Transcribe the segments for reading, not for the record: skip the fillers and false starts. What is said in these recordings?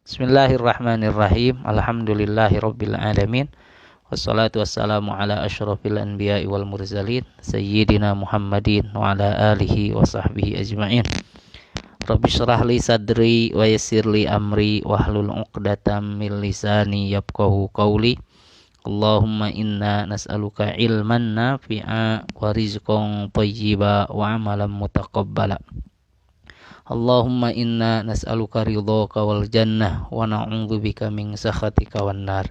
Bismillahirrahmanirrahim. Alhamdulillahirabbil alamin. Wassalatu wassalamu ala asyrafil anbiya'i wal mursalin sayyidina Muhammadin wa ala alihi wa sahbihi ajma'in. Rabbi shrah li sadri wa yassir li amri wahlul 'uqdatam min lisani yafqahu qawli. Allahumma inna nas'aluka ilman nafi'a wa rizqan thayyiba wa amalan mutaqabbala. Allahumma inna nas'aluka ridhaka wal jannah wa na'udzubika min sakhatika wan nar.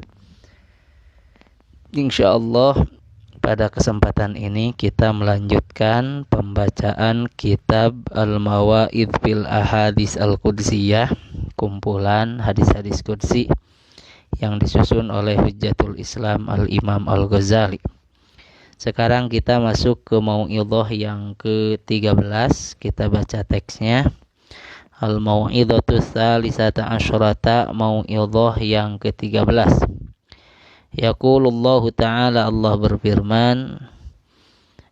Insyaallah pada kesempatan ini kita melanjutkan pembacaan kitab Al-Mawa'idh fil Ahadits Al-Qudsiyah, kumpulan hadis-hadis qudsi yang disusun oleh Hujjatul Islam Al-Imam Al-Ghazali. Sekarang kita masuk ke mau'idhah yang ke-13. Kita baca teksnya. Al-Mau'idhatu Tsalisata Asyrata, mau'idhah yang ke-13. Yaqulullahu ta'ala, Allah berfirman,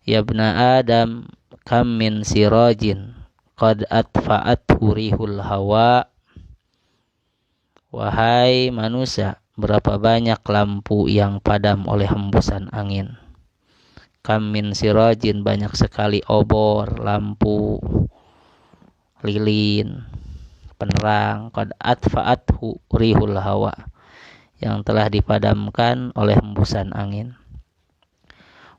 Ya ibna Adam, kam min sirajin qad atfa'athu rihul hawa. Wahai manusia, berapa banyak lampu yang padam oleh hembusan angin. Kam min sirajin, banyak sekali obor, lampu, lilin, penerang, qad atfa'athu rihul hawa, yang telah dipadamkan oleh hembusan angin.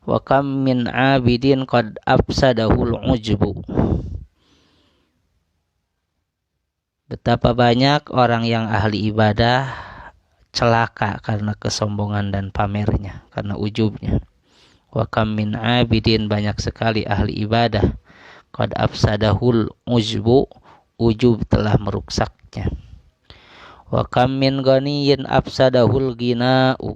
Wa kam min abidin qad afsadahul ujbu. Betapa banyak orang yang ahli ibadah celaka karena kesombongan dan pamernya, karena ujubnya. Wa kam min abidin, banyak sekali ahli ibadah, qad afsadahul ujbu, ujub telah merusaknya. Wa kam min ghaniyin afsadahul ghina'u.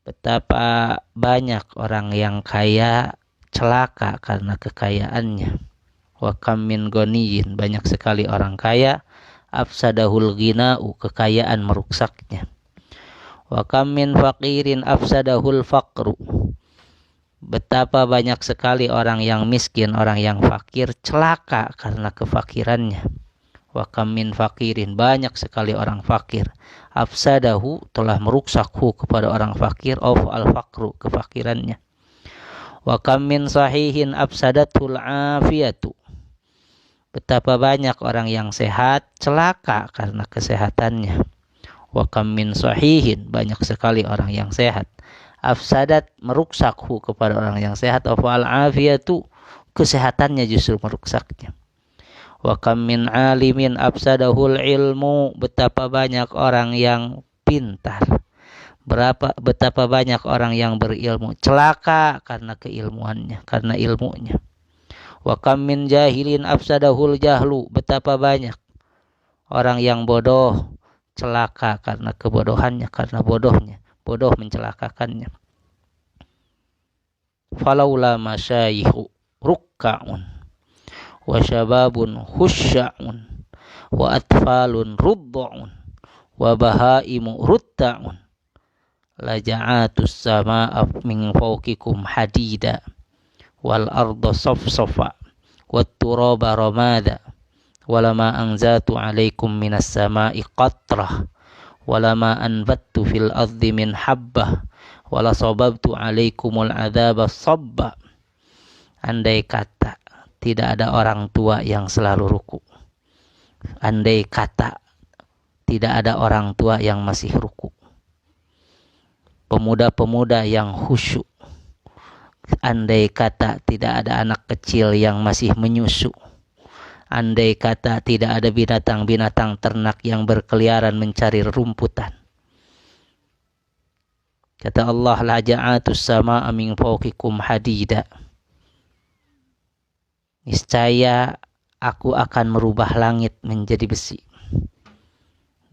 Betapa banyak orang yang kaya celaka karena kekayaannya. Wa kam min ghaniyin, banyak sekali orang kaya, afsadahul ghina'u, kekayaan merusaknya. Wa kam min faqirin afsadahul faqru. Betapa banyak sekali orang yang miskin, orang yang fakir celaka karena kefakirannya. Wa kam min faqirin, banyak sekali orang fakir, afsadahu, telah merusakhu kepada orang fakir, al faqru, kefakirannya. Wa kam min sahihin afsadatul afiyatu. Betapa banyak orang yang sehat celaka karena kesehatannya. Wa kam min sahihin, banyak sekali orang yang sehat, afsadat, merusakhu kepada orang yang sehat, al afiyatu, kesehatannya justru merusaknya. Wa kam min alimin afsadahul ilmu. Betapa banyak orang yang pintar, betapa banyak orang yang berilmu celaka karena keilmuannya, karena ilmunya. Wa kam min jahilin afsadahul jahlu. Betapa banyak orang yang bodoh celaka karena kebodohannya, karena bodoh mencelakakannya. Falaula masyayihu rukka'un wa syababun khusya'un wa atfalun rudda'un wa bahaimu rutta'un la ja'atus sama'a min fawqikum hadida wal arda safsafa wat turaba ramada walama anzatu alaikum minas sama'i qatrah walama anbattu fil ardi min habbah wala sababtu alaikumul adzaba sabba. Andai kata tidak ada orang tua yang selalu ruku, andai kata tidak ada orang tua yang masih ruku, pemuda-pemuda yang khusyuk, andai kata tidak ada anak kecil yang masih menyusu, andai kata tidak ada binatang-binatang ternak yang berkeliaran mencari rumputan. Kata Allah, la ja'atus sama'a min fawqikum hadida. Niscaya aku akan merubah langit menjadi besi.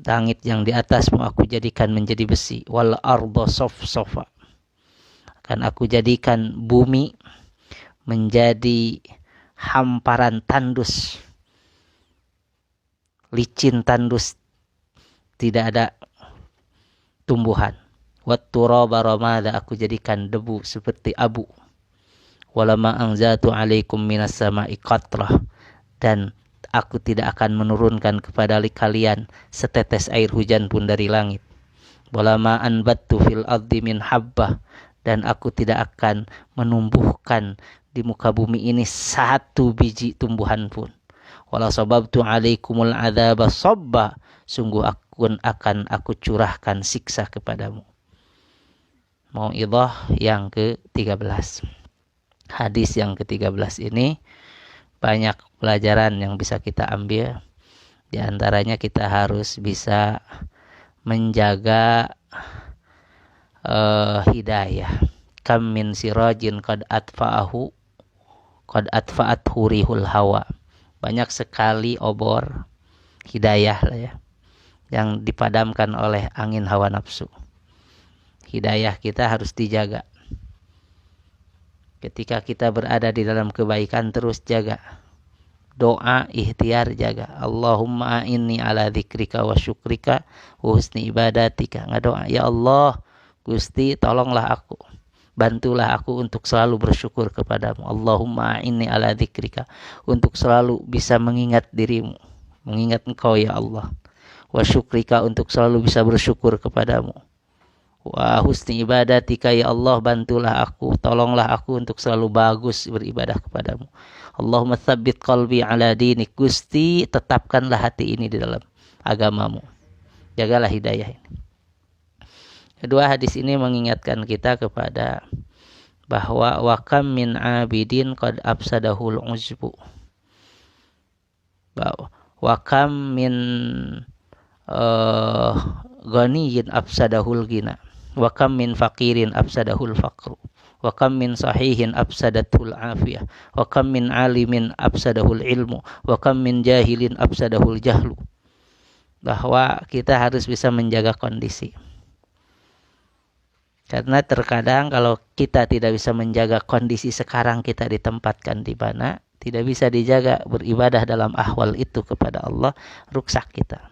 Langit yang di atasmu aku jadikan menjadi besi. Wal arda safsafa. Akan aku jadikan bumi menjadi hamparan tandus, licin tandus, tidak ada tumbuhan. Wat turaba ramada, aku jadikan debu seperti abu. Walama anzatu alaikum minas sama'i qatrah, dan aku tidak akan menurunkan kepada kalian setetes air hujan pun dari langit. Wala ma anbattu fil ardi min habbah, dan aku tidak akan menumbuhkan di muka bumi ini satu biji tumbuhan pun. Wala sababtu alaikumul adzaba sabba, sungguh akan aku curahkan siksa kepadamu. Mau'idhah yang ke-13. Hadis yang ke-13 ini banyak pelajaran yang bisa kita ambil. Di antaranya kita harus bisa menjaga hidayah. Kam min sirajin qad atfa'at hurihul hawa. Banyak sekali obor hidayah lah ya, yang dipadamkan oleh angin hawa nafsu. Hidayah kita harus dijaga. Ketika kita berada di dalam kebaikan, terus jaga. Doa ikhtiar jaga. Allahumma inni ala dzikrika wa syukrika wa husni ibadatika. Ngadoa, ya Allah, Gusti tolonglah aku, bantulah aku untuk selalu bersyukur kepadamu. Allahumma inni ala dzikrika, untuk selalu bisa mengingat dirimu, mengingat engkau ya Allah. Wa syukrika, untuk selalu bisa bersyukur kepadamu. Wa husni ibadatika, ya Allah, bantulah aku, tolonglah aku untuk selalu bagus beribadah kepadamu. Allahumma tsabbit qalbi ala dinik, Gusti tetapkanlah hati ini di dalam agamamu. Jagalah hidayah ini. Kedua, hadis ini mengingatkan kita kepada bahwa wa kam min abidin qad afsadahul uzbu. Wa kam min ghaniyin afsadahul ghina. Wa kam min faqirin afsadahul faqru. Wa kam min sahihin afsadatul afiyah. Wa kam min alimin afsadahul ilmu. Wa kam min jahilin afsadahul jahlu. Bahwa kita harus bisa menjaga kondisi. Karena terkadang kalau kita tidak bisa menjaga kondisi sekarang kita ditempatkan di mana, tidak bisa dijaga beribadah dalam ahwal itu kepada Allah, rusak kita.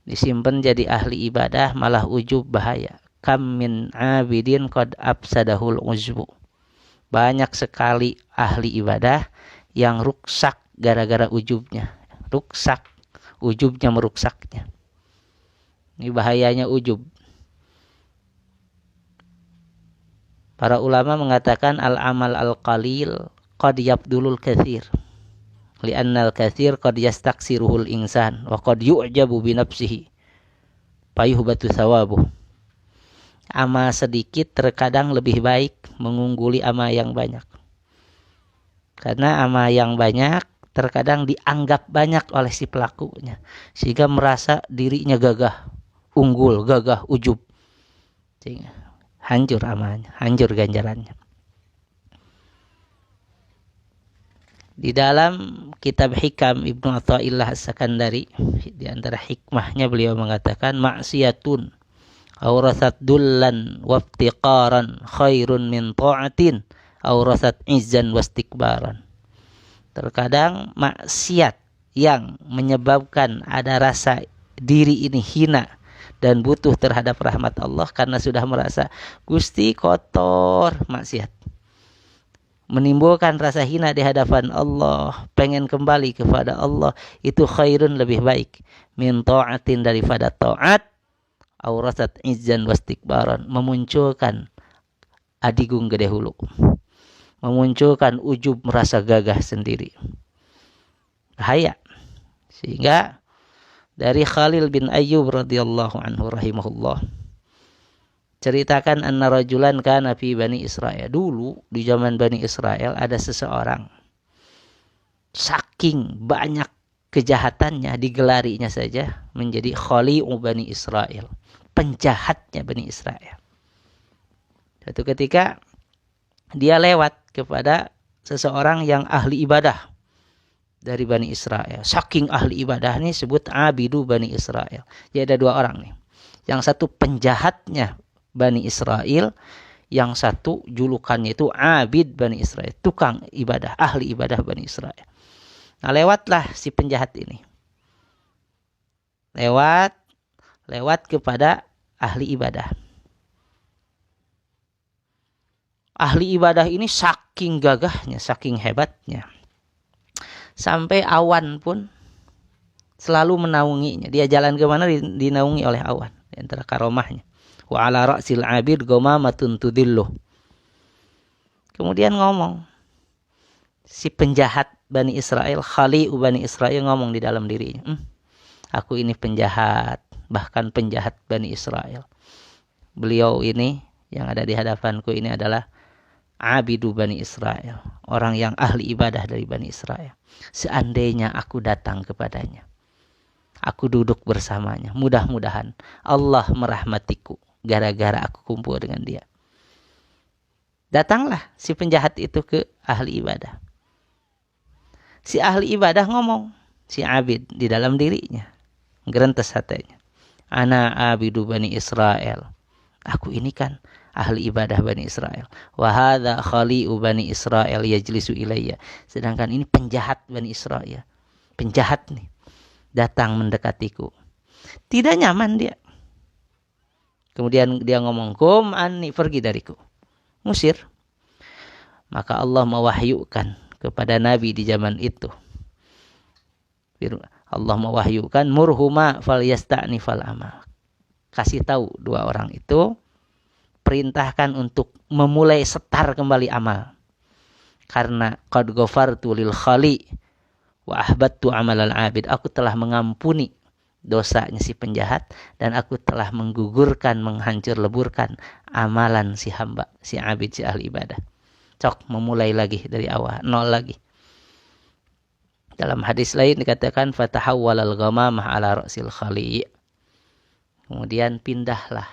Disimpan jadi ahli ibadah malah ujub, bahaya. Kam min abidin qad afsadahul uzbu. Banyak sekali ahli ibadah yang rusak gara-gara ujubnya. Rusak, ujubnya merusaknya. Ini bahayanya ujub. Para ulama mengatakan al-amal al-qalil qad yabdulul katsir. Li'anna al-katsir qad yastaksiruhul insan wa qad yu'jabu bi nafsihi. Fayuhbatu thawabuh. Amal sedikit terkadang lebih baik mengungguli amal yang banyak. Karena amal yang banyak terkadang dianggap banyak oleh si pelakunya, sehingga merasa dirinya gagah, unggul, gagah, ujub. Sehingga hancur amalnya, hancur ganjarannya. Di dalam kitab Hikam Ibnu Athaillah As-Sakandari, di antara hikmahnya beliau mengatakan, maksiatun awrasat dullan waftiqaran khairun min ta'atin awrasat izzan wastikbaran. Terkadang maksiat yang menyebabkan ada rasa diri ini hina dan butuh terhadap rahmat Allah karena sudah merasa Gusti kotor, maksiat, menimbulkan rasa hina di hadapan Allah, pengen kembali kepada Allah, itu khairun, lebih baik, min ta'atin, daripada ta'at, aurasat izzan wastikbaran, memunculkan adigung gede hulu, memunculkan ujub, merasa gagah sendiri, bahaya. Sehingga dari Khalil bin Ayyub radhiyallahu anhu rahimahullah, ceritakan anna rajulan kana fi Bani Israel. Dulu di zaman Bani Israel ada seseorang, saking banyak kejahatannya digelarinya saja menjadi khali'u Bani Israel, penjahatnya Bani Israel. Suatu ketika dia lewat kepada seseorang yang ahli ibadah dari Bani Israel. Saking ahli ibadah ini sebut abidu Bani Israel. Jadi ada dua orang nih. Yang satu penjahatnya Bani Israel, yang satu julukannya itu abid Bani Israel, tukang ibadah, ahli ibadah Bani Israel. Nah, lewatlah si penjahat ini. Lewat kepada ahli ibadah. Ahli ibadah ini saking gagahnya, saking hebatnya, Sampai awan pun selalu menaunginya. Dia jalan kemana dinaungi oleh awan. Di antara karomahnya. Wa ala ra'sil abid gomamatun tudilluh. Kemudian ngomong. Si penjahat Bani Israel, Khali'u Bani Israel ngomong di dalam dirinya. Aku ini penjahat. Bahkan penjahat Bani Israel. Beliau ini yang ada di hadapanku ini adalah Abidu Bani Israel. Orang yang ahli ibadah dari Bani Israel. Seandainya aku datang kepadanya. Aku duduk bersamanya. Mudah-mudahan Allah merahmatiku. Gara-gara aku kumpul dengan dia. Datanglah si penjahat itu ke ahli ibadah. Si ahli ibadah ngomong. Si abid di dalam dirinya. Gerentes hatinya. Ana abidu Bani Israel. Aku ini kan ahli ibadah Bani Israel. Wa hadza khali'u Bani Israel yajlisu ilayya. Sedangkan ini penjahat Bani Israel. Penjahat nih. Datang mendekatiku. Tidak nyaman dia. Kemudian dia ngomong, "Kum anni, pergi dariku." Musir. Maka Allah mewahyukan kepada Nabi di zaman itu. Allah mewahyukan murhuma falyasta'nifal amal. Kasih tahu dua orang itu, perintahkan untuk memulai setar kembali amal. Karena qad ghafartu lil khali wa ahbattu amalal abid. Aku telah mengampuni dosanya si penjahat dan aku telah menggugurkan, menghancur leburkan amalan si hamba, si abid, si ahli ibadah. Cok, memulai lagi dari awal, nol lagi. Dalam hadis lain dikatakan fatahawwalal ghamamah ala ra'sil khali. Kemudian pindahlah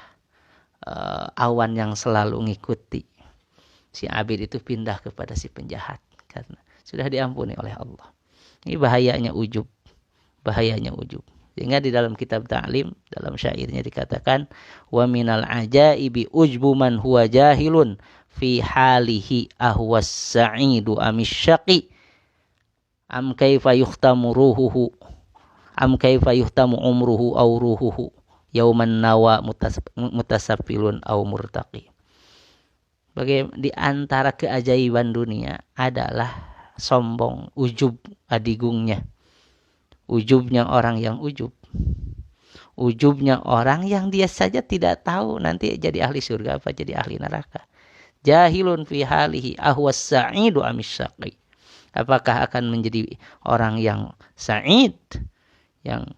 awan yang selalu ngikuti si abid itu pindah kepada si penjahat karena sudah diampuni oleh Allah. Ini bahayanya ujub. Bahayanya ujub. Sehingga di dalam kitab Ta'lim, dalam syairnya dikatakan wa minal ajaibi ujbu man huwa jahilun fi halihi ahwas sa'idu amisyaqi am kaifa yuhtamu ruhuhu am kaifa yuhtamu umruhu aw ruhuhu yauman nawa mutasafilun aw murtaqi. Di antara keajaiban dunia adalah sombong, ujub, adigungnya. Ujubnya orang yang ujub. Ujubnya orang yang dia saja tidak tahu nanti jadi ahli surga apa jadi ahli neraka. Jahilun fi halihi ahwas sa'idu amisyaqi. Apakah akan menjadi orang yang sa'id, yang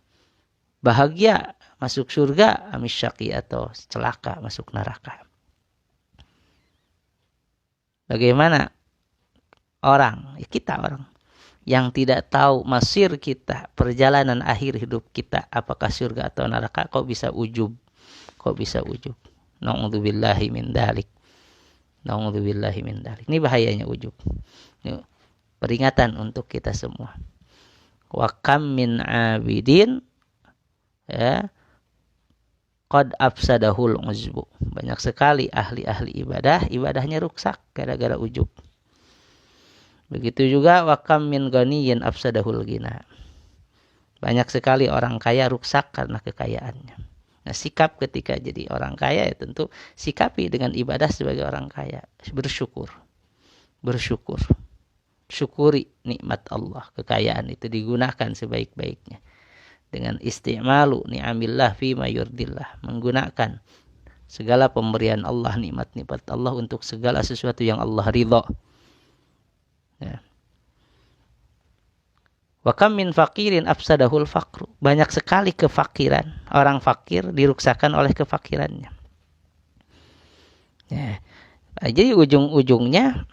bahagia masuk surga, amisyaqi atau celaka masuk neraka. Bagaimana orang, kita orang yang tidak tahu masir kita, perjalanan akhir hidup kita, apakah surga atau neraka, kok bisa ujub? Kok bisa ujub? Na'udzubillahi min dzalik. Na'udzubillahi min dzalik. Ini bahayanya ujub. Ini peringatan untuk kita semua. Wa kam min abidin ya qad afsadahul ujbu. Banyak sekali ahli-ahli ibadah, ibadahnya rusak gara-gara ujub. Begitu juga wa kam min ghaniyin afsadahul ghina. Banyak sekali orang kaya rusak karena kekayaannya. Nah, sikap ketika jadi orang kaya ya tentu sikapi dengan ibadah sebagai orang kaya, bersyukur. Bersyukur. Syukuri nikmat Allah, kekayaan itu digunakan sebaik-baiknya. Dengan isti'malu ni'amillah fima yurdillah, menggunakan segala pemberian Allah, nikmat-nikmat Allah untuk segala sesuatu yang Allah ridha. Ya. Wa kam min faqirin afsadahul faqru. Banyak sekali kefakiran. Orang fakir diruksakan oleh kefakirannya. Ya. Jadi ujung-ujungnya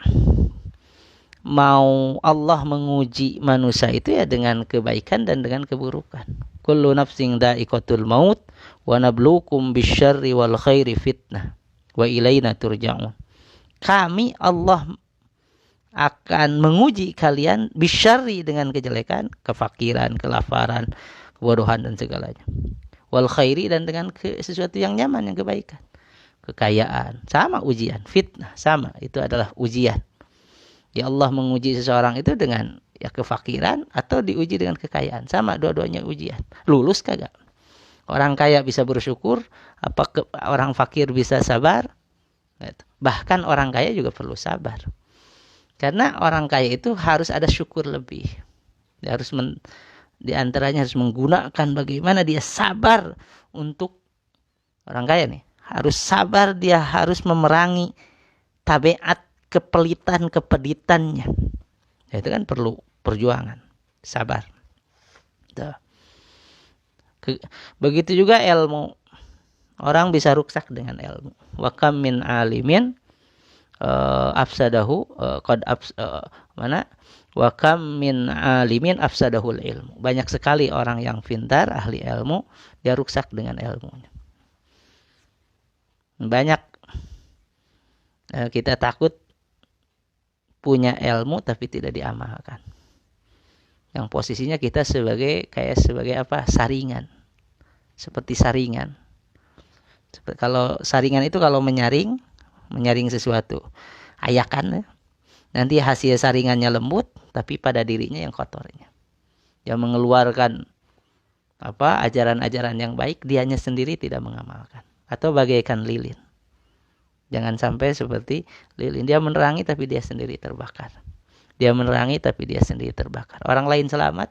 mau Allah menguji manusia itu ya dengan kebaikan dan dengan keburukan. Kullu nafsin dha'iqatul maut wa nabluukum bisyarri wal khairi fitnah wa ilaina turja'un. Kami Allah akan menguji kalian bisyarri dengan kejelekan, kefakiran, kelaparan, kebodohan dan segalanya. Wal khairi dan dengan sesuatu yang nyaman, yang kebaikan. Kekayaan, sama ujian, fitnah, sama, itu adalah ujian. Ya Allah menguji seseorang itu dengan ya kefakiran atau diuji dengan kekayaan. Sama dua-duanya ujian. Lulus kagak? Orang kaya bisa bersyukur, orang fakir bisa sabar? Bahkan orang kaya juga perlu sabar. Karena orang kaya itu harus ada syukur lebih. Dia harus di antaranya harus menggunakan bagaimana dia sabar untuk orang kaya nih. Harus sabar, dia harus memerangi tabiat kepelitan kepeditannya. Ya, itu kan perlu perjuangan, sabar. Tuh. Begitu juga ilmu. Orang bisa rusak dengan ilmu. Wa kam min alimin afsadahu mana? Wa kam min alimin afsadahul ilmu. Banyak sekali orang yang pintar, ahli ilmu, dia rusak dengan ilmunya. Banyak kita takut punya ilmu tapi tidak diamalkan. Yang posisinya kita sebagai apa? Saringan. Seperti saringan. Kalau saringan itu kalau menyaring sesuatu, ayakan, nanti hasil saringannya lembut, tapi pada dirinya yang kotornya. Dia mengeluarkan ajaran-ajaran yang baik, dianya sendiri tidak mengamalkan. Atau bagaikan lilin. Jangan sampai seperti lilin, dia menerangi tapi dia sendiri terbakar. Dia menerangi tapi dia sendiri terbakar. Orang lain selamat,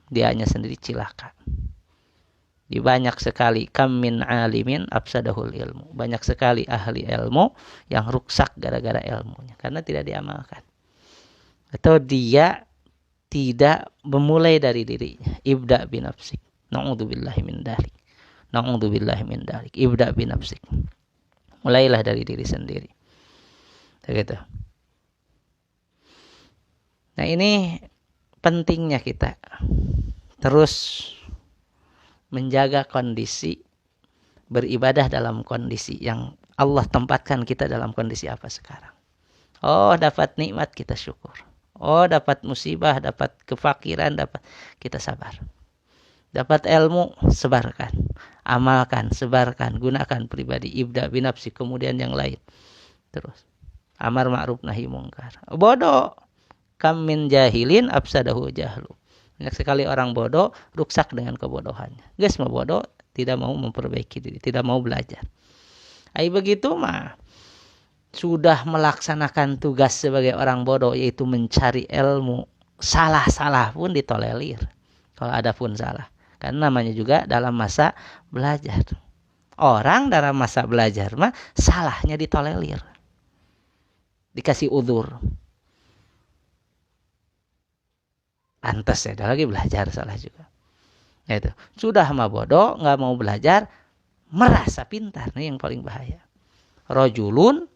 dianya sendiri cilaka. Banyak sekali kam min alimin afsadahul ilmu. Banyak sekali ahli ilmu yang rusak gara-gara ilmunya karena tidak diamalkan. Atau dia tidak memulai dari dirinya. Ibda binafsik. Na'udzubillahi min dzalik. Na'udzubillahi min dzalik. Ibda binafsik. Mulailah dari diri sendiri. Begitu. Nah, ini pentingnya kita terus menjaga kondisi beribadah dalam kondisi yang Allah tempatkan kita dalam kondisi apa sekarang. Oh, dapat nikmat kita syukur. Oh, dapat musibah, dapat kefakiran, dapat kita sabar. Dapat ilmu, sebarkan. Amalkan, sebarkan, gunakan pribadi. Ibda binafsi, kemudian yang lain. Terus. Amar ma'ruf nahi mungkar. Bodoh. Kam min jahilin afsadahu jahlu. Banyak sekali orang bodoh, rusak dengan kebodohannya. Guys, mau bodoh, tidak mau memperbaiki diri, tidak mau belajar. Begitu mah, sudah melaksanakan tugas sebagai orang bodoh, yaitu mencari ilmu. Salah-salah pun ditolerir. Kalau ada pun salah. Karena namanya juga dalam masa belajar. Orang dalam masa belajar mah, salahnya ditolerir. Dikasih udzur. Pantas ya, ada lagi belajar salah juga. Itu sudah mah bodoh, nggak mau belajar, merasa pintar, nih yang paling bahaya. Rojulun,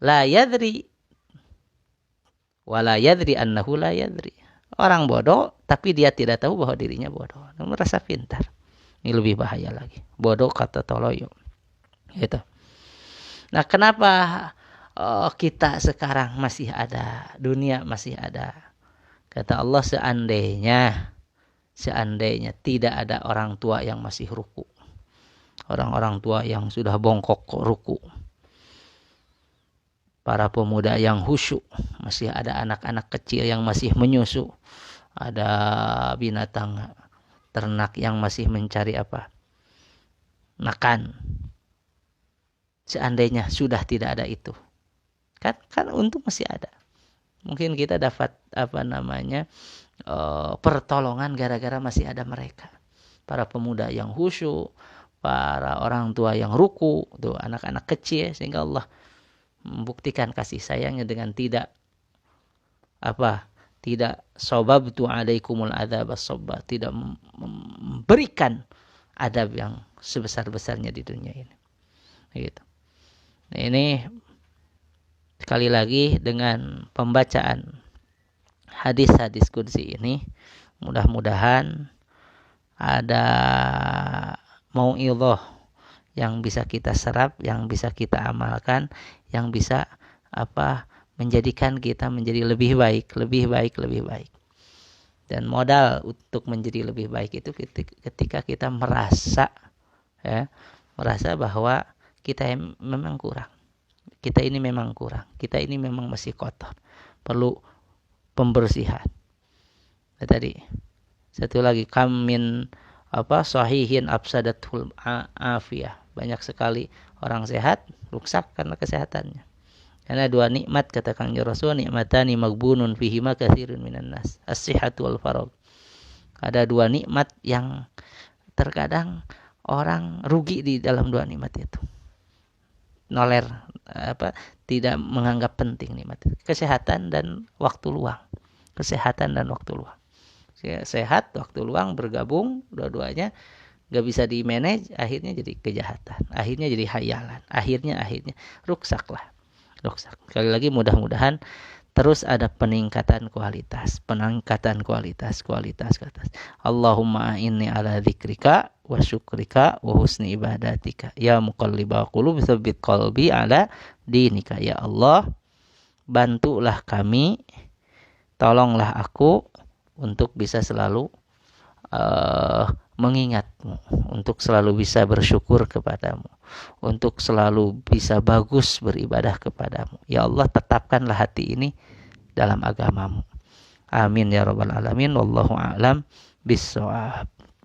la yadri, wala yadri annahu la yadri. Orang bodoh, tapi dia tidak tahu bahwa dirinya bodoh. Dia merasa pintar. Ini lebih bahaya lagi. Bodoh kata toloyo. Gitu. Nah, kenapa kita sekarang masih ada, dunia masih ada? Kata Allah, seandainya tidak ada orang tua yang masih ruku, orang-orang tua yang sudah bongkok ruku, para pemuda yang khusyuk, masih ada anak-anak kecil yang masih menyusu, ada binatang ternak yang masih mencari makan. Seandainya sudah tidak ada itu, kan untung masih ada. Mungkin kita dapat pertolongan gara-gara masih ada mereka. Para pemuda yang khusyuk, para orang tua yang ruku, tuh anak-anak kecil, sehingga Allah membuktikan kasih sayangnya dengan tidak sababtu alaikumul adzab as-sabba, tidak memberikan adab yang sebesar-besarnya di dunia ini. Gitu. Nah, ini sekali lagi dengan pembacaan hadis-hadis qudsi ini, mudah-mudahan ada mau'idhah yang bisa kita serap, yang bisa kita amalkan, yang bisa menjadikan kita menjadi lebih baik. Dan modal untuk menjadi lebih baik itu ketika kita merasa bahwa kita memang kurang. Kita ini memang kurang. Kita ini memang masih kotor. Perlu pembersihan. Nah, tadi satu lagi, kamin sahihin afsadatul afiyah. Banyak sekali orang sehat rusak karena kesehatannya. Karena dua nikmat kata Kangjeng Rasul, nikmatani magbunun fihima katsirun minan nas, as-sihhatu wal faragh. Ada dua nikmat yang terkadang orang rugi di dalam dua nikmat itu. Noler tidak menganggap penting nikmat itu. Kesehatan dan waktu luang. Kesehatan dan waktu luang. Sehat, waktu luang bergabung dua-duanya gak bisa di manage, akhirnya jadi kejahatan, akhirnya jadi hayalan, akhirnya ruksaklah. Sekali lagi mudah-mudahan terus ada peningkatan kualitas. Allahumma inni ala dzikrika wa syukrika wa husni ibadatika ya muqallibal qulub tsabbit qalbi ala dinika. Ya Allah, bantulah kami, tolonglah aku untuk bisa selalu mengingatmu, untuk selalu bisa bersyukur kepadamu, untuk selalu bisa bagus beribadah kepadamu. Ya Allah, tetapkanlah hati ini dalam agamamu. Amin ya rabbal alamin. Wallahu a'lam bissawab.